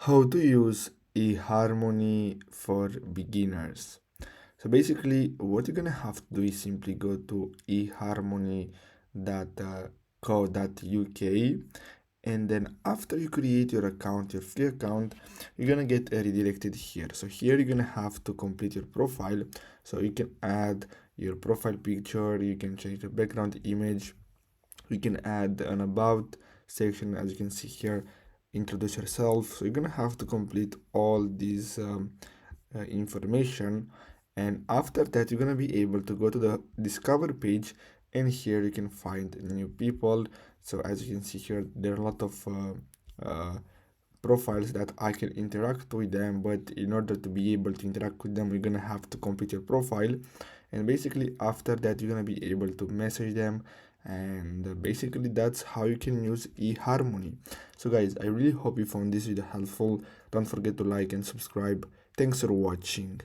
How to use eHarmony for beginners. So basically, what you're gonna have to do is simply go to eharmony.co.uk, and then after you create your account, your free account, you're gonna get redirected here. So here you're gonna have to complete your profile. So you can add your profile picture, you can change the background image, you can add an about section, as you can see here, introduce yourself. So you're gonna have to complete all these information, and after that you're gonna be able to go to the discover page, and here you can find new people. So as you can see here, there are a lot of profiles that I can interact with them, but in order to be able to interact with them, you're gonna have to complete your profile, and basically after that you're gonna be able to message them, and basically that's how you can use eHarmony. So guys, I really hope you found this video helpful. Don't forget to like and subscribe. Thanks for watching.